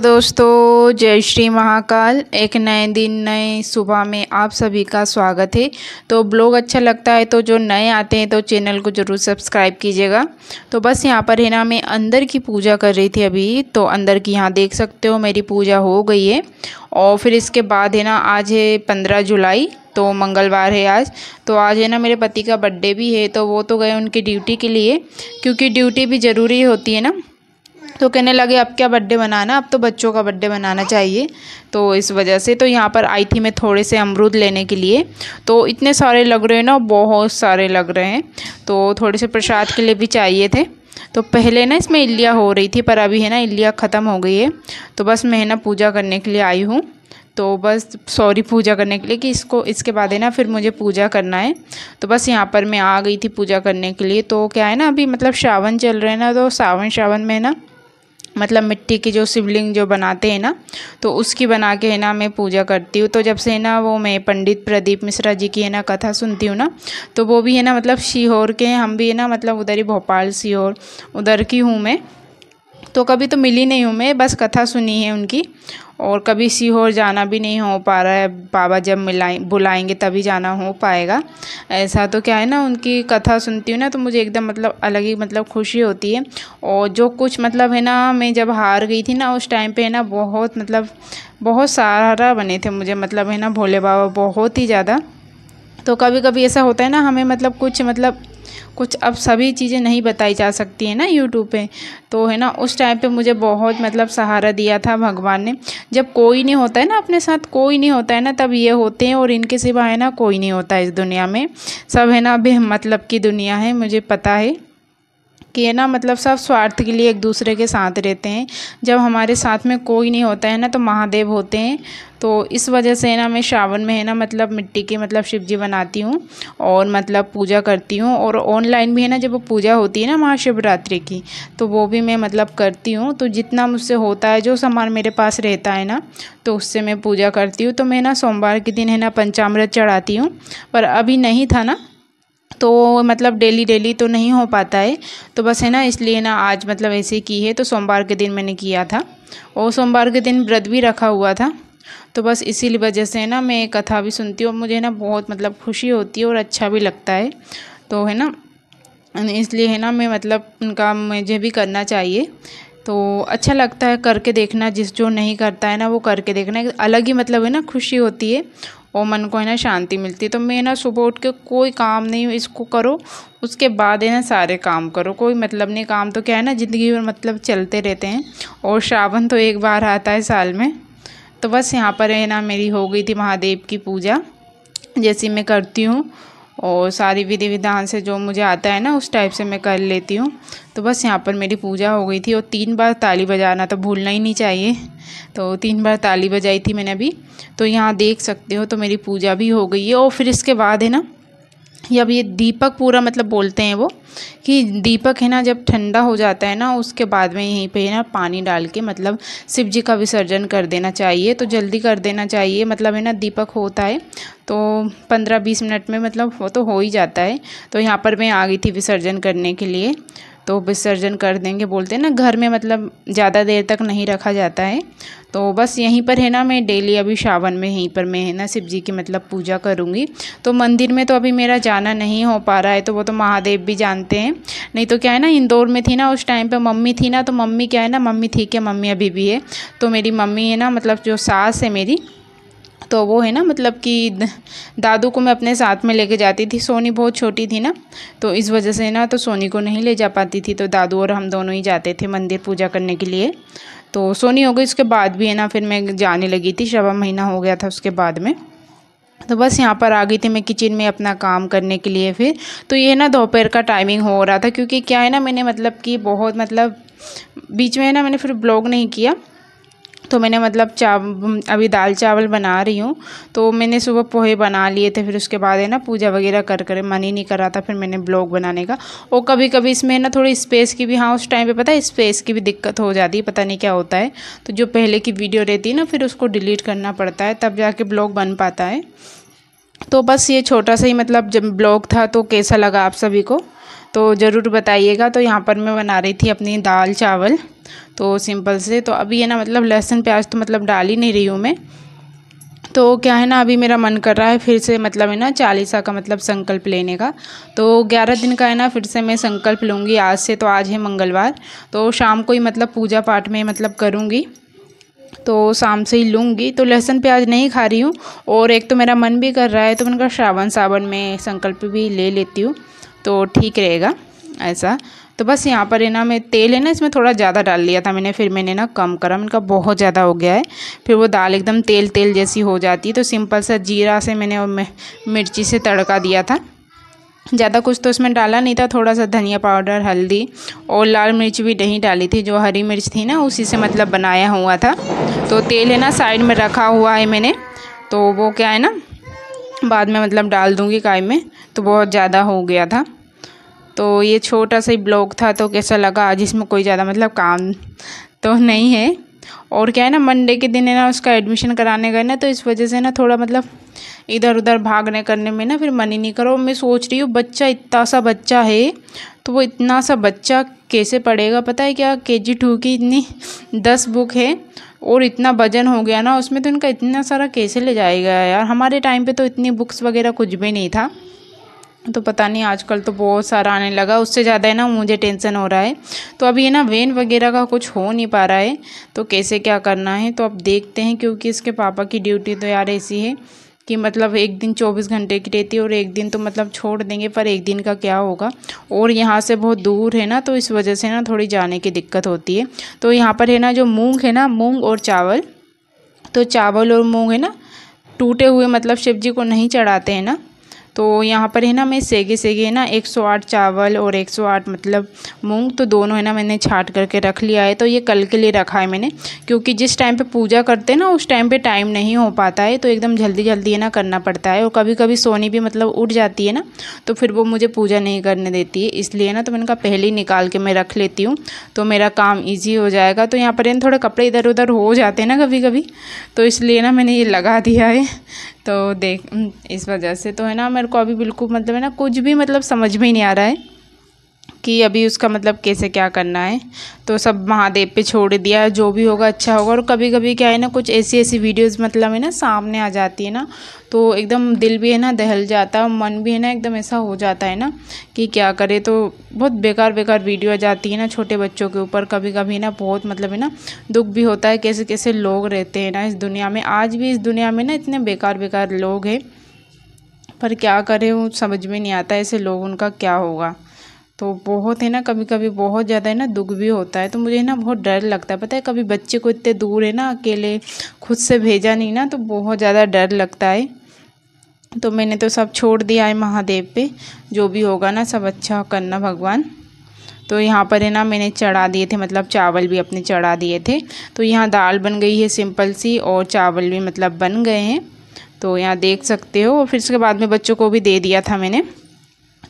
दोस्तों, जय श्री महाकाल। एक नए दिन नए सुबह में आप सभी का स्वागत है। तो ब्लॉग अच्छा लगता है तो जो नए आते हैं तो चैनल को ज़रूर सब्सक्राइब कीजिएगा। तो बस यहाँ पर है ना, मैं अंदर की पूजा कर रही थी अभी। तो अंदर की यहाँ देख सकते हो मेरी पूजा हो गई है। और फिर इसके बाद है ना, आज है 15 जुलाई, तो मंगलवार है आज। तो आज है ना मेरे पति का बर्थडे भी है, तो वो तो गए उनकी ड्यूटी के लिए, क्योंकि ड्यूटी भी ज़रूरी होती है ना। तो कहने लगे अब क्या बर्थडे बनाना, अब तो बच्चों का बर्थडे बनाना चाहिए। तो इस वजह से तो यहाँ पर आई थी मैं थोड़े से अमरूद लेने के लिए। तो इतने सारे लग रहे हैं ना, बहुत सारे लग रहे हैं। तो थोड़े से प्रसाद के लिए भी चाहिए थे। तो पहले ना इसमें इल्लियाँ हो रही थी, पर अभी है ना इल्लियाँ ख़त्म हो गई है। तो बस मैं है ना पूजा करने के लिए आई हूँ। तो बस पूजा करने के लिए कि इसके बाद है ना फिर मुझे पूजा करना है। तो बस यहाँ पर मैं आ गई थी पूजा करने के लिए। तो क्या है ना, अभी मतलब सावन चल रहे हैं ना, तो सावन में ना मतलब मिट्टी की जो शिवलिंग जो बनाते हैं ना, तो उसकी बना के है ना मैं पूजा करती हूँ। तो जब से है ना वो मैं पंडित प्रदीप मिश्रा जी की है ना कथा सुनती हूँ ना, तो वो भी है ना मतलब सीहोर के हैं, हम भी है ना मतलब उधर ही भोपाल सीहोर उधर की हूँ मैं। तो कभी तो मिली नहीं हूँ मैं, बस कथा सुनी है उनकी। और कभी सीहोर जाना भी नहीं हो पा रहा है, बाबा जब बुलाएंगे तभी जाना हो पाएगा ऐसा। तो क्या है ना, उनकी कथा सुनती हूँ ना, तो मुझे एकदम मतलब अलग ही मतलब खुशी होती है। और जो कुछ मतलब है ना, मैं जब हार गई थी ना उस टाइम पे है ना, बहुत मतलब बहुत सहारा बने थे मुझे, मतलब है ना भोले बाबा बहुत ही ज़्यादा। तो कभी कभी ऐसा होता है ना, हमें मतलब कुछ अब सभी चीज़ें नहीं बताई जा सकती है ना यूट्यूब पे। तो है ना उस टाइम पे मुझे बहुत मतलब सहारा दिया था भगवान ने। जब कोई नहीं होता है ना अपने साथ, कोई नहीं होता है ना, तब ये होते हैं। और इनके सिवा है ना कोई नहीं होता इस दुनिया में। सब है ना अभी मतलब की दुनिया है, मुझे पता है कि है ना मतलब सब स्वार्थ के लिए एक दूसरे के साथ रहते हैं। जब हमारे साथ में कोई नहीं होता है ना, तो महादेव होते हैं। तो इस वजह से है ना मैं श्रावण में है ना मतलब मिट्टी के मतलब शिव जी बनाती हूँ और मतलब पूजा करती हूँ। और ऑनलाइन भी है ना, जब वो पूजा होती है ना महाशिवरात्रि की, तो वो भी मैं मतलब करती हूँ। तो जितना मुझसे होता है, जो सामान मेरे पास रहता है ना, तो उससे मैं पूजा करती हूँ। तो मैं ना सोमवार के दिन है ना पंचामृत चढ़ाती हूँ, पर अभी नहीं था ना, तो मतलब डेली तो नहीं हो पाता है। तो बस है ना इसलिए ना आज मतलब ऐसे की है। तो सोमवार के दिन मैंने किया था, और सोमवार के दिन व्रत भी रखा हुआ था। तो बस इसी वजह से ना मैं कथा भी सुनती हूँ, मुझे ना बहुत मतलब खुशी होती है और अच्छा भी लगता है। तो है ना इसलिए है ना मैं मतलब उनका मुझे भी करना चाहिए। तो अच्छा लगता है करके देखना, जो नहीं करता है ना वो करके देखना, एक अलग ही मतलब है ना खुशी होती है और मन को है ना शांति मिलती है। तो मैं ना सुबह उठ के कोई काम नहीं, इसको करो उसके बाद है ना सारे काम करो, कोई मतलब नहीं। काम तो क्या है ना ज़िंदगी भर मतलब चलते रहते हैं, और श्रावण तो एक बार आता है साल में। तो बस यहाँ पर है ना मेरी हो गई थी महादेव की पूजा, जैसी मैं करती हूँ। और सारी विधि विधान से जो मुझे आता है ना उस टाइप से मैं कर लेती हूँ। तो बस यहाँ पर मेरी पूजा हो गई थी। और 3 बार ताली बजाना तो भूलना ही नहीं चाहिए। तो 3 बार ताली बजाई थी मैंने अभी। तो यहाँ देख सकते हो, तो मेरी पूजा भी हो गई है। और फिर इसके बाद है ना, जब ये दीपक पूरा मतलब बोलते हैं वो, कि दीपक है ना जब ठंडा हो जाता है ना, उसके बाद में यहीं पे है ना पानी डाल के मतलब शिव जी का विसर्जन कर देना चाहिए। तो जल्दी कर देना चाहिए, मतलब है ना दीपक होता है तो 15-20 मिनट में मतलब वो तो हो ही जाता है। तो यहाँ पर मैं आ गई थी विसर्जन करने के लिए। तो विसर्जन कर देंगे, बोलते हैं ना घर में मतलब ज़्यादा देर तक नहीं रखा जाता है। तो बस यहीं पर है ना मैं डेली अभी सावन में यहीं पर मैं है ना शिव जी की मतलब पूजा करूँगी। तो मंदिर में तो अभी मेरा जाना नहीं हो पा रहा है, तो वो तो महादेव भी जानते हैं। नहीं तो क्या है ना, इंदौर में थी ना उस टाइम पे मम्मी थी ना, तो मम्मी क्या है ना, मम्मी थी क्या, मम्मी अभी भी है। तो मेरी मम्मी है ना मतलब जो सास है मेरी, तो वो है ना मतलब कि दादू को मैं अपने साथ में लेके जाती थी। सोनी बहुत छोटी थी ना, तो इस वजह से ना तो सोनी को नहीं ले जा पाती थी। तो दादू और हम दोनों ही जाते थे मंदिर पूजा करने के लिए। तो सोनी हो गई उसके बाद भी है ना, फिर मैं जाने लगी थी, 1.25 महीना हो गया था उसके बाद में। तो बस यहाँ पर आ गई थी मैं किचन में अपना काम करने के लिए। फिर तो ये ना दोपहर का टाइमिंग हो रहा था, क्योंकि क्या है ना मैंने मतलब कि बहुत मतलब बीच में है ना मैंने फिर ब्लॉग नहीं किया। तो मैंने मतलब अभी दाल चावल बना रही हूँ। तो मैंने सुबह पोहे बना लिए थे, फिर उसके बाद है ना पूजा वगैरह कर मन ही नहीं कर रहा था फिर मैंने ब्लॉग बनाने का। और कभी कभी इसमें ना थोड़ी स्पेस की भी, हाँ उस टाइम पे पता है स्पेस की भी दिक्कत हो जाती है, पता नहीं क्या होता है। तो जो पहले की वीडियो रहती है ना, फिर उसको डिलीट करना पड़ता है, तब जाके ब्लॉग बन पाता है। तो बस ये छोटा सा ही मतलब जब ब्लॉग था, तो कैसा लगा आप सभी को तो ज़रूर बताइएगा। तो यहाँ पर मैं बना रही थी अपनी दाल चावल। तो सिंपल से। तो अभी है ना मतलब लहसुन प्याज तो मतलब डाल ही नहीं रही हूँ मैं। तो क्या है ना अभी मेरा मन कर रहा है फिर से मतलब है ना चालीसा का मतलब संकल्प लेने का। तो 11 दिन का है ना फिर से मैं संकल्प लूँगी आज से। तो आज है मंगलवार, तो शाम को ही मतलब पूजा पाठ में मतलब करूँगी, तो शाम से ही लूँगी। तो लहसुन प्याज नहीं खा रही हूँ, और एक तो मेरा मन भी कर रहा है, तो मैंने कहा श्रावण सावन में संकल्प भी ले लेती हूँ तो ठीक रहेगा ऐसा। तो बस यहाँ पर है ना मैं तेल है ना इसमें थोड़ा ज़्यादा डाल लिया था मैंने, फिर मैंने ना कम करा, मैंने कहा बहुत ज़्यादा हो गया है, फिर वो दाल एकदम तेल तेल जैसी हो जाती है। तो सिंपल सा जीरा से मैंने और मिर्ची से तड़का दिया था, ज़्यादा कुछ तो इसमें डाला नहीं था, थोड़ा सा धनिया पाउडर, हल्दी और लाल मिर्च भी नहीं डाली थी, जो हरी मिर्च थी ना उसी से मतलब बनाया हुआ था। तो तेल है ना साइड में रखा हुआ है मैंने, तो वो क्या है ना बाद में मतलब डाल दूँगी कढ़ाई में, तो बहुत ज़्यादा हो गया था। तो ये छोटा सा ही ब्लॉग था, तो कैसा लगा आज, इसमें कोई ज़्यादा मतलब काम तो नहीं है। और क्या है ना मंडे के दिन है ना उसका एडमिशन कराने गए ना, तो इस वजह से ना थोड़ा मतलब इधर उधर भागने करने में ना फिर मन ही नहीं करो। मैं सोच रही हूँ बच्चा इतना सा बच्चा है, तो वो इतना सा बच्चा कैसे पढ़ेगा, पता है क्या KG2 की इतनी 10 बुक है और इतना वजन हो गया ना उसमें, तो इनका इतना सारा कैसे ले जाएगा यार। हमारे टाइम पे तो इतनी बुक्स वगैरह कुछ भी नहीं था, तो पता नहीं आजकल तो बहुत सारा आने लगा, उससे ज़्यादा है ना मुझे टेंशन हो रहा है। तो अभी है ना वैन वगैरह का कुछ हो नहीं पा रहा है, तो कैसे क्या करना है तो अब देखते हैं, क्योंकि इसके पापा की ड्यूटी तो यार ऐसी है कि मतलब एक दिन 24 घंटे की रहती है और एक दिन तो मतलब छोड़ देंगे, पर एक दिन का क्या होगा। और यहाँ से बहुत दूर है ना, तो इस वजह से ना थोड़ी जाने की दिक्कत होती है। तो यहाँ पर है ना जो मूँग है ना, मूँग और चावल, तो चावल और मूँग है ना टूटे हुए मतलब शिव जी को नहीं चढ़ाते हैं ना, तो यहाँ पर है ना मैं सेगे सेगे है ना 108 चावल और 108 मतलब मूंग, तो दोनों है ना मैंने छाट करके रख लिया है। तो ये कल के लिए रखा है मैंने, क्योंकि जिस टाइम पे पूजा करते हैं ना उस टाइम पे टाइम नहीं हो पाता है, तो एकदम जल्दी जल्दी है ना करना पड़ता है। और कभी कभी सोनी भी मतलब उठ जाती है ना, तो फिर वो मुझे पूजा नहीं करने देती है, इसलिए ना तो मैंने कहा पहले ही निकाल के मैं रख लेती हूँ, तो मेरा काम ईजी हो जाएगा। तो यहाँ पर है थोड़े कपड़े इधर उधर हो जाते हैं ना कभी कभी, तो इसलिए ना मैंने ये लगा दिया है। तो देख इस वजह से तो है ना मेरे को अभी बिल्कुल मतलब है ना कुछ भी मतलब समझ में ही नहीं आ रहा है कि अभी उसका मतलब कैसे क्या करना है। तो सब महादेव पे छोड़ दिया, जो भी होगा अच्छा होगा। और कभी कभी क्या है ना कुछ ऐसी ऐसी वीडियोस मतलब है ना सामने आ जाती है ना, तो एकदम दिल भी है ना दहल जाता है, मन भी है ना एकदम ऐसा हो जाता है ना कि क्या करे। तो बहुत बेकार बेकार वीडियो आ जाती है ना छोटे बच्चों के ऊपर, कभी कभी ना बहुत मतलब है ना दुख भी होता है, कैसे कैसे लोग रहते हैं ना इस दुनिया में। आज भी इस दुनिया में ना इतने बेकार बेकार लोग हैं, पर क्या करें वो समझ में नहीं आता ऐसे लोग, उनका क्या होगा। तो बहुत है ना कभी कभी बहुत ज़्यादा है ना दुख भी होता है। तो मुझे ना बहुत डर लगता है, पता है कभी बच्चे को इतने दूर है ना अकेले खुद से भेजा नहीं ना, तो बहुत ज़्यादा डर लगता है। तो मैंने तो सब छोड़ दिया है महादेव पे, जो भी होगा ना सब अच्छा करना भगवान। तो यहाँ पर है ना मैंने चढ़ा दिए थे मतलब चावल भी अपने चढ़ा दिए थे। तो यहाँ दाल बन गई है सिंपल सी, और चावल भी मतलब बन गए हैं, तो यहाँ देख सकते हो। और फिर उसके बाद में बच्चों को भी दे दिया था मैंने।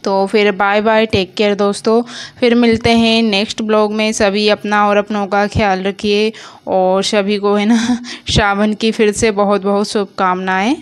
तो फिर बाय बाय, टेक केयर दोस्तों, फिर मिलते हैं नेक्स्ट ब्लॉग में। सभी अपना और अपनों का ख्याल रखिए, और सभी को है ना श्रावण की फिर से बहुत बहुत शुभकामनाएं।